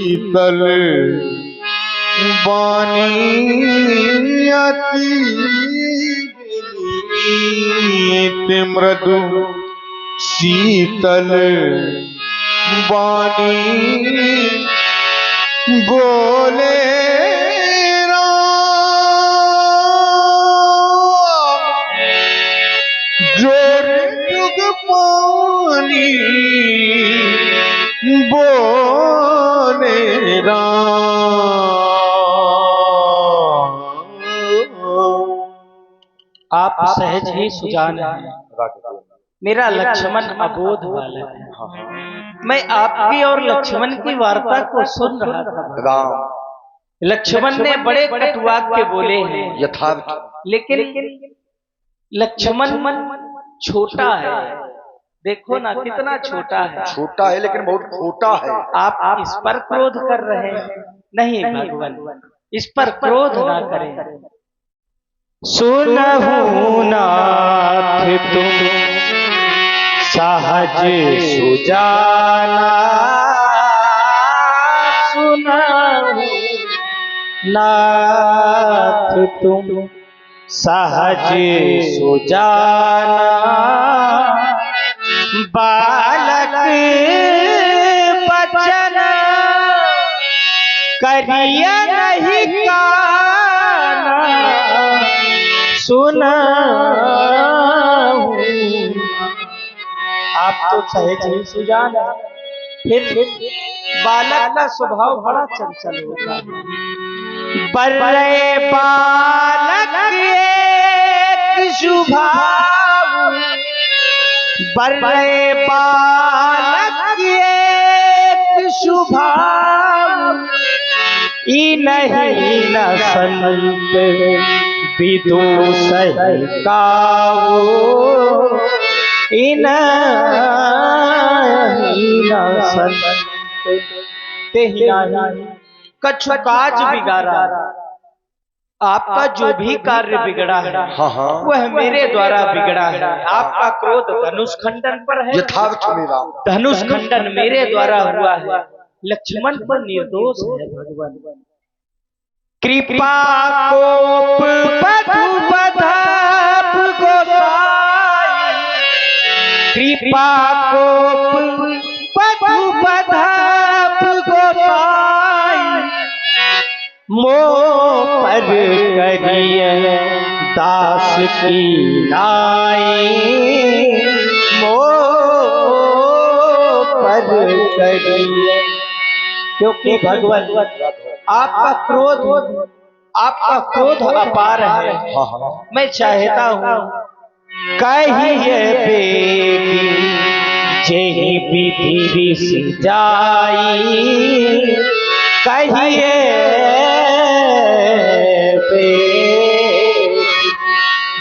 शीतल वाणी अति विनीत मृदु शीतल वाणी बोले जोर जुग पानी बोले आप सहज ही सुजान हैं। मेरा लक्ष्मण अबोध बालक है। मैं आपकी और लक्ष्मण की वार्ता को सुन रहा था। लक्ष्मण ने बड़े कटुवाक्य बोले हैं यथार्थ, लेकिन लक्ष्मण छोटा है। देखो ना कितना छोटा है। छोटा है लेकिन बहुत खोटा है। आप इस पर क्रोध कर रहे हैं। नहीं भगवान, इस पर क्रोध ना करें। सुनहु नाथ तुम सहज सुजाना, सुनहु नाथ तुम सहज सुजाना, बालक बचन करिया नहीं काना, सुना आप तो सहज ही सुजान है। फिर बालक का स्वभाव बड़ा चंचल होता है। बड़े बालक एक स्वभाव, बड़े बालक एक स्वभाव, ई नहीं न संत विदु सहिकाओ, ई नहीं न संत तेहि नाही कछु काज बिगाड़ा। आपका जो भी कार्य बिगड़ा है वह मेरे द्वारा बिगड़ा है। आपका क्रोध धनुष खंडन पर है। यथार्थ मेरा धनुष खंडन मेरे द्वारा हुआ है। लक्ष्मण पर निर्दोष है भगवान। कृपा कोप बधु बधाप गोसाई, कृपा कोप बधु बधाप गोसाई, मोह पर करिए दास की नाई, मोह पर करिए। क्योंकि भगवान आपका क्रोध अपार है। मैं चाहता हूँ कहिए बेगी जेहि विधि ऋषि जाई, कहिए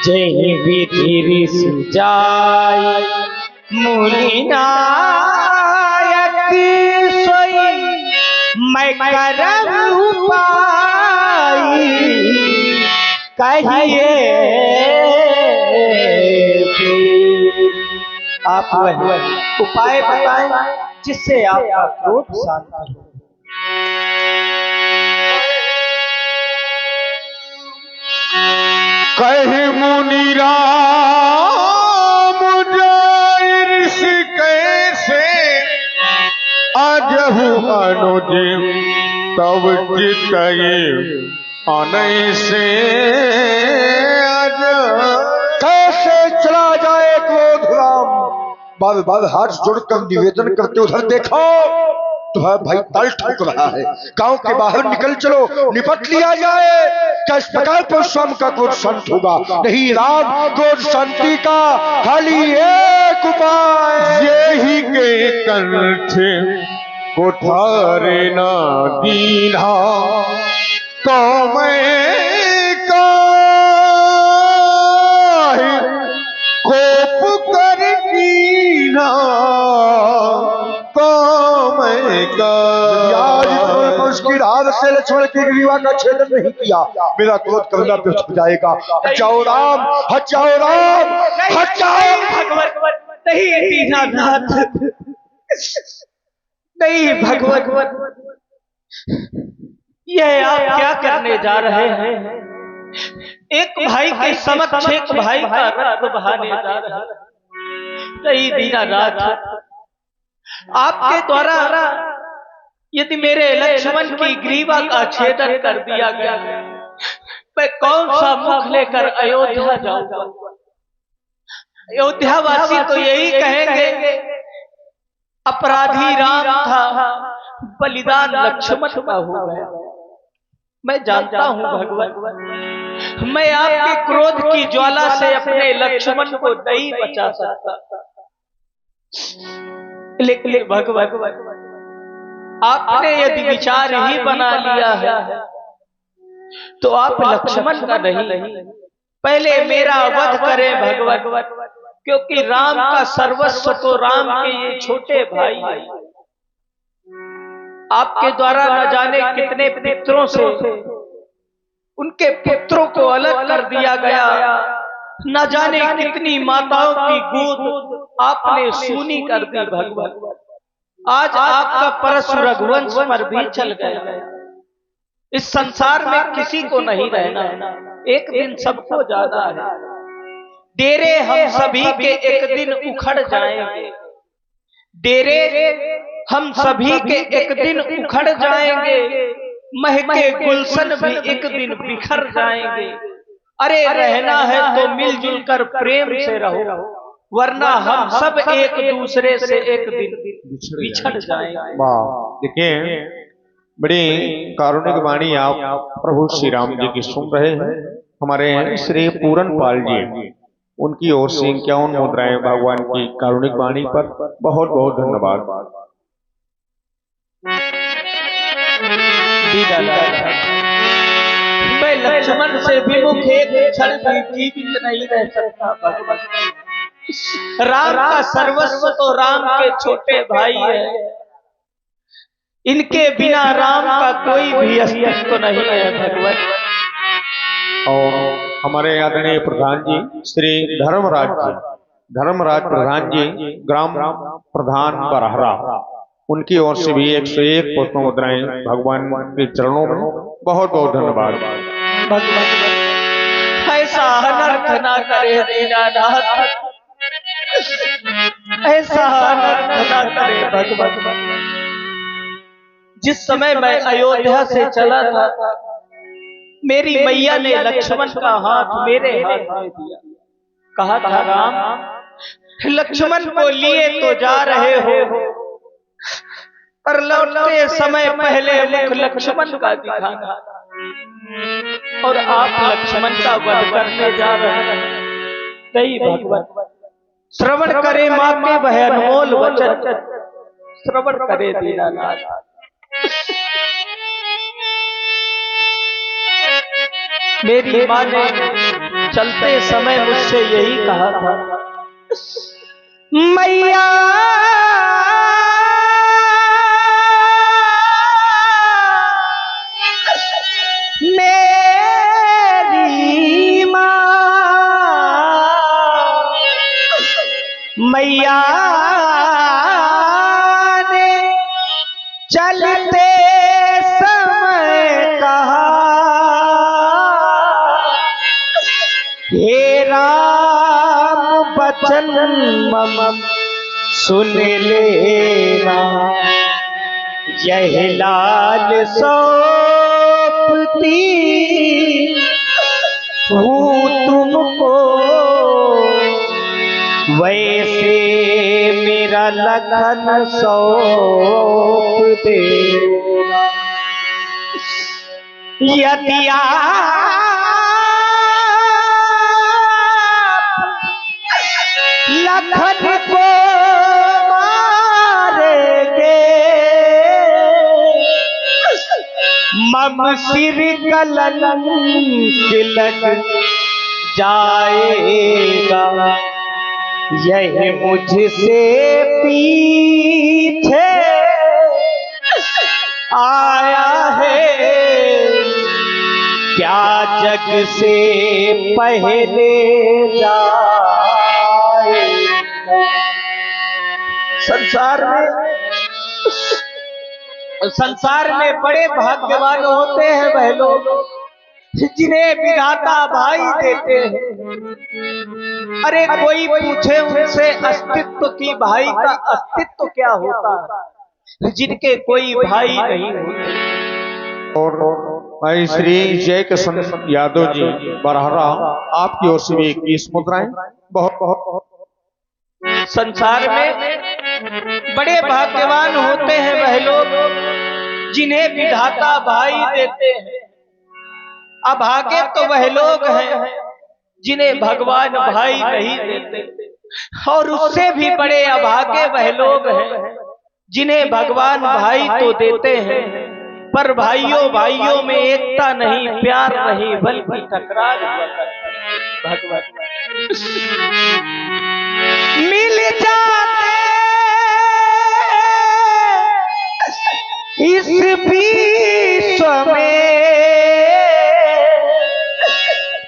जेहि विधि ऋषि जाई, मुनि नायक सोई मैं करहु उपाई, कहिए आप वह उपाय बताएं जिससे आपका क्रोध शांत हो। कहि मुनि राम जाय ऋषि कैसे, अजहु अनुज तब चितये अनैसे, अज कैसे चला जाए क्रोध राम। बाल बाल हाथ जोड़कर निवेदन करते उधर देखो तो भाई तल ठोक रहा है। गांव के बाहर निकल चलो, निपट लिया जाए। क्या इस प्रकार परशुराम का क्रोध शांत होगा? नहीं राम, क्रोध शांति का खाली एक उपाय, यही के कंठ कोठारे ना दीना, तो मैं कोप कर कीना, तो मैं उसकी राह से लक्ष्मण की ग्रीवा का छेदन नहीं किया, मेरा क्रोध करना व्यर्थ हो जाएगा। हट जाओ राम, हट जाओ राम, हट जाओ। नहीं दीनानाथ, नहीं भगवान, यह आप क्या करने जा रहे हैं? एक भाई के समक्ष एक भाई का रक्त बहाने जा रहे हैं। कई दिन रात आपके द्वारा यदि मेरे लक्ष्मण की ग्रीवा का छेदन कर दिया गया, मैं कौन सा मुख लेकर अयोध्या जाऊंगा? अयोध्यावासी तो यही कहेंगे अपराधी राम था, बलिदान लक्ष्मण का हो गया। मैं जानता हूं भगवान, मैं आपके क्रोध की ज्वाला से अपने लक्ष्मण को नहीं बचा सकता, लेकिन भगवान आपने यदि विचार ही बना लिया है तो आप लक्ष्मण का नहीं, पहले मेरा वध करें भगवान, क्योंकि राम का सर्वस्व तो राम के ये छोटे भाई है। आपके द्वारा न जाने कितने पितरों से उनके पुत्रों को अलग कर दिया गया, न जाने कितनी माताओं की गोद आपने सूनी कर दी भगवान। आज आपका परशु रघुवंश पर भी चल गया। इस संसार में किसी को नहीं रहना, एक दिन सबको जाना है। डेरे हम सभी के एक दिन उखड़ जाएंगे, डेरे हम सभी के एक दिन उखड़ जाएंगे, महके गुलशन भी एक दिन बिखर जाएंगे। अरे रहना है तो मिलजुल कर प्रेम से रहो, वरना हम सब एक दूसरे से एक दिन बिछड़ जाएंगे। देखिए, बड़ी कारुणिक वाणी आप प्रभु श्री राम जी की सुन रहे हैं। हमारे श्री पूरनपाल जी, उनकी ओर से 51 मुद्राएं भगवान की कारुणिक वाणी पर। बहुत बहुत धन्यवाद। मैं लक्ष्मण से विमुख एक क्षण भी जीवित नहीं रह सकता भगवान। राम का सर्वस्व तो राम के छोटे भाई है, इनके बिना राम का कोई भी अस्तित्व नहीं है भगवान। और हमारे आदरणीय प्रधान जी श्री धर्मराज प्रधान जी, ग्राम प्रधान बरहरा, उनकी ओर से भी 101 पुष्प मुद्राएं भगवान के चरणों में। बहुत बहुत धन्यवाद। भगवान ऐसा अनर्थ ना करे दीनानाथ, ऐसा अनर्थ ना करे भगवान। जिस समय मैं अयोध्या से चला था, मेरी मैया ने लक्ष्मण का हाथ मेरे हाथ में दिया, कहा था राम लक्ष्मण को लिए तो जा रहे हो, पर लौटते समय पहले मुख लक्ष्मण का दिखाना, और आप लक्ष्मण का वध करने जा रहे हैं। नहीं भगवान, श्रवण करे मां के वह अनमोल वचन, श्रवण करे दीनानाथ। मेरी मां ने चलते समय मुझसे यही कहा था, मैया मेरी मां, मैया ने चलते समय कहा, हे राम बचन मम सुन लेना, यह लाल सौंपती हूँ तुमको, वैसे मेरा लखन सौंप देना। यदि लखन को मारेंगे, मम सिर कलंक लग जाएगा, यह मुझसे पीछे आया है, क्या जग से पहले जाए। संसार में संसार में बड़े भाग्यवान होते हैं वह लोग जिन्हें विधाता भाई देते हैं। अरे कोई पूछे उनसे अस्तित्व की, भाई का अस्तित्व क्या होता है, जिनके कोई भाई नहीं होते। और भाई श्री जय किशन यादव जी बरहरा, आपकी ओर से भी 21 मुद्राएं। बहुत बहुत संसार में बड़े भाग्यवान होते हैं वह लोग जिन्हें विधाता भाई देते हैं। अभागे तो वह लोग हैं जिन्हें भगवान भाई नहीं देते, और उससे भी बड़े अभागे वह लोग हैं जिन्हें भगवान भाई तो देते हैं, पर भाइयों भाइयों में एकता नहीं, प्यार नहीं, बल्कि टकरार हुआ करता है। भगवान मिल जाते इस विश्व में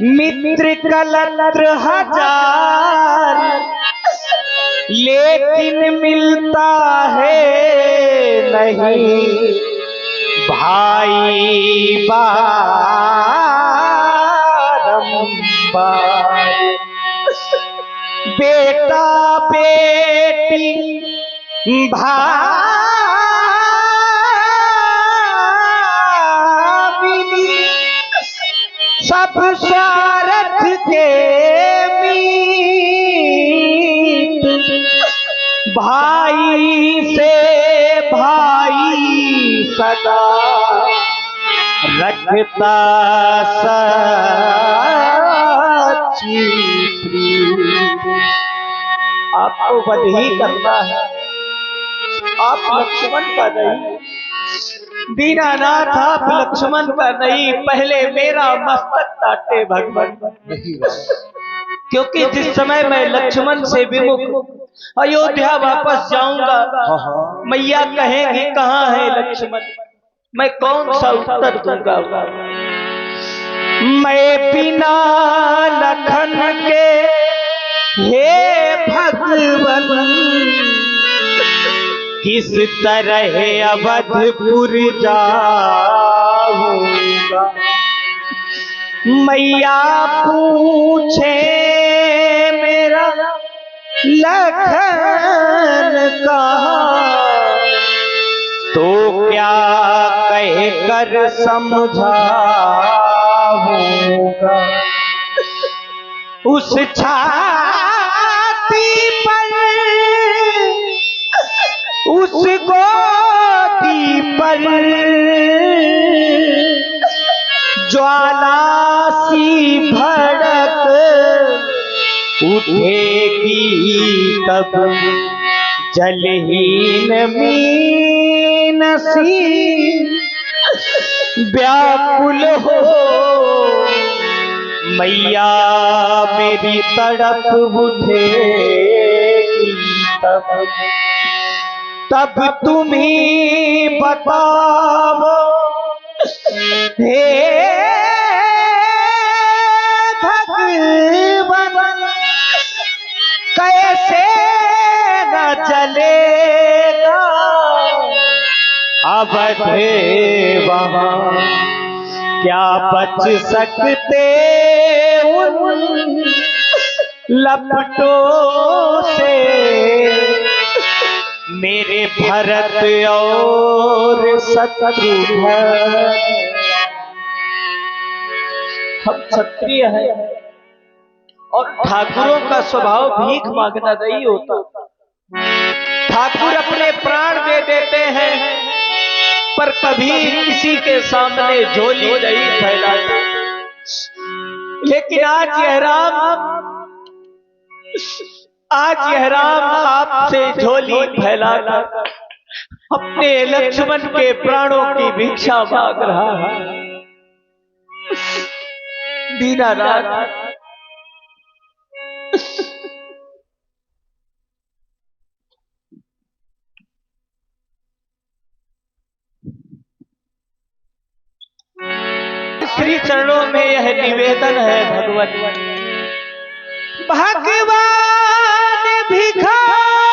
मित्र कलत्र हजार, लेकिन मिलता है नहीं भाई बारंबार। बेटा बेटी भाई सब स्वार्थ के मीत, भाई से भाई सदा रखता सच्ची प्रीत। आपको वध ही करना है, आप लक्ष्मण का नहीं, दीनानाथ आप लक्ष्मण का नहीं, पहले मेरा मस्तक काटे भगवान। क्योंकि जिस समय मैं लक्ष्मण से विमुख अयोध्या वापस जाऊंगा, मैया कहेंगी कहाँ है लक्ष्मण, मैं कौन सा उत्तर दूंगा। मैं बिना लखन के हे भगवन किस तरह अवधपुर जाऊंगा। मैया पूछे मेरा लखन कहाँ, तो क्या कह कर समझाऊंगा। उस छाती पर उस गोदी पर ज्वाला सी भड़क उठेगी, तब जलहीन मीन सी व्याकुल हो मैया मेरी तड़प उठेगी। तब तुम ही बताओ हे भगवान, कैसे न जलेगा अवध वहाँ, क्या बच सकते उन लपटों से मेरे भरत और शत्रुघ्न। हम क्षत्रिय हैं और ठाकुरों का स्वभाव भीख मांगना नहीं होता। ठाकुर अपने प्राण दे देते हैं पर कभी किसी के सामने झोली नहीं फैलाते। लेकिन आज यह राम आपसे झोली फैलाकर अपने लक्ष्मण के प्राणों की भिक्षा मांग रहा है। दीनानाथ श्री चरणों में यह निवेदन है भगवान, भगवान भिखारी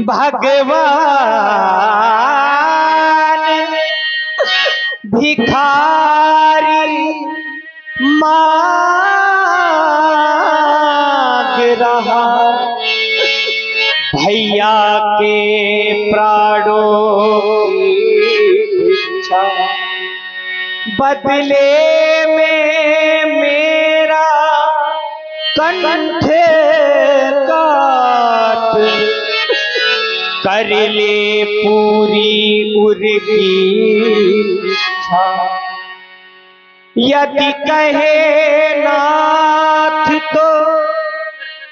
भगवान भिखारी मांग रहा, भैया के प्राणों की इच्छा, बदले में मेरा कंठ काट, कर ले पूरी उनकी इच्छा। यदि कहे नाथ तो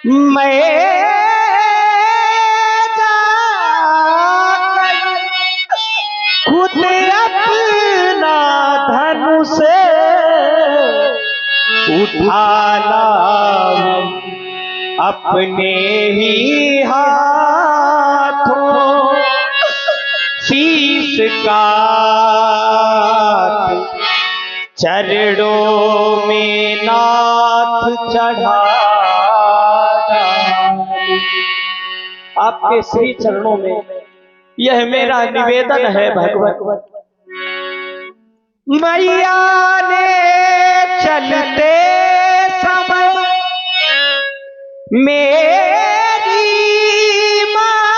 मैं जाकर खुद अपना धनुष उठा लाऊं, अपने ही हाथों शीश काट, चरणों में नाथ चढ़ा। आपके श्री चरणों में यह मेरा निवेदन है भगवत। मैया ने चलते समय मेरी माँ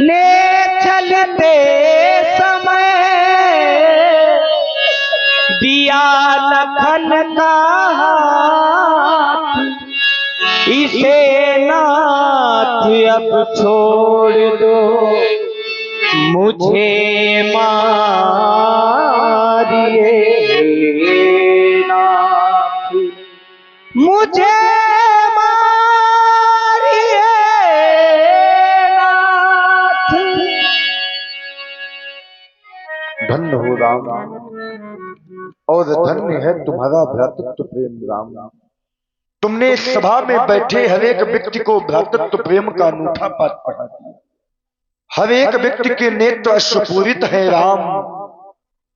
ने चलते समय दिया लखन का हाथ, इसे नाथ अब छोड़ दो, मुझे मारिए नाथ, मुझे मारिए नाथ। धन्य हो राम और धन्य है तुम्हारा भ्रातृत्व प्रेम राम। तुमने इस सभा में बैठे हर एक व्यक्ति को भ्रातृत्व प्रेम का अनूठा पाठ पढ़ा दिया। हर एक व्यक्ति के नेत्र अश्रुपूरित है राम।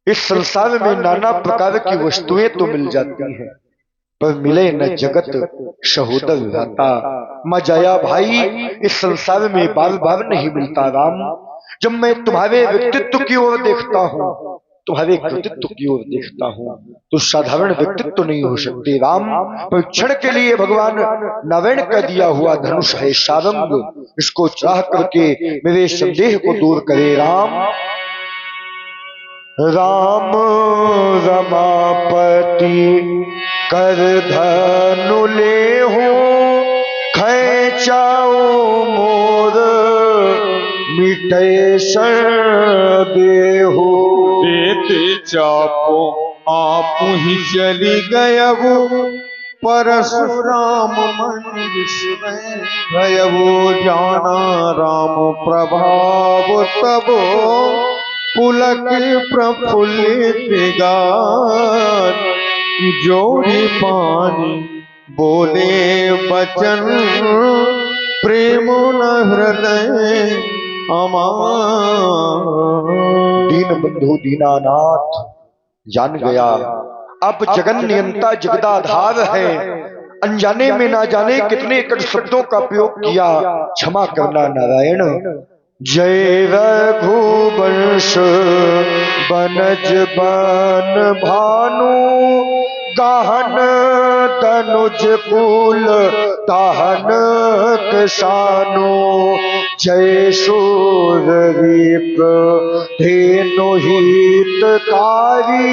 इस संसार में नाना प्रकार की वस्तुएं तो मिल जाती हैं, पर मिले न जगत सहोदर भ्राता। मजाया भाई इस संसार में बार बार नहीं मिलता राम। जब मैं तुम्हारे व्यक्तित्व की ओर देखता हूँ, तुम्हारे कृतित्व की ओर देखता हूँ, तो साधारण व्यक्तित्व नहीं हो सकते राम। परीक्षण के लिए भगवान नारायण का दिया हुआ धनुष है सारंग, इसको चाह करके मेरे संदेह को दूर करे राम। राम रमापति कर धनु ले हो, खैचाओ मोर मिटे देहो। देते चापो आप ही चली गयबो, परशुराम मंदिर में गयबो। जाना राम प्रभाव तबो, पुलक प्रफुल्लित गान। जोड़ी पानी बोले बचन, प्रेम न हृदय अमान। दीन बंधु दीनानाथ जान गया अब जगन नियंता जगदाधार है। अनजाने में ना जाने कितने कट शब्दों का प्रयोग किया, क्षमा करना नारायण। जय रघुवंश बनज बन भानु, गहन तनुज कुल ताहन किसानो। जय सूर्यदीप धेनु हितकारी,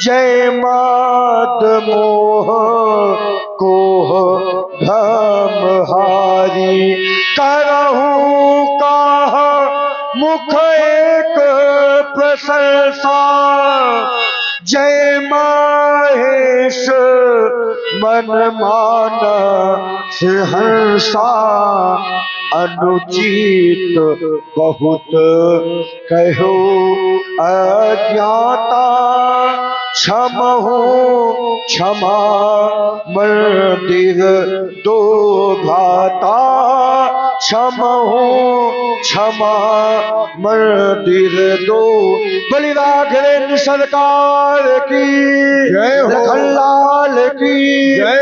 जय मात मोह कोह भ्रमहारी। करहूं काह मुख एक प्रशंसा, जय महेश मन माना सिंहसा। अनुचित बहुत कहो अज्ञाता, क्षमहो क्षमा मंदिर दो भाता। क्षमहो क्षमा मंदिर दो। बलि राघवेंद्र सरकार की जय हो, लाल की जय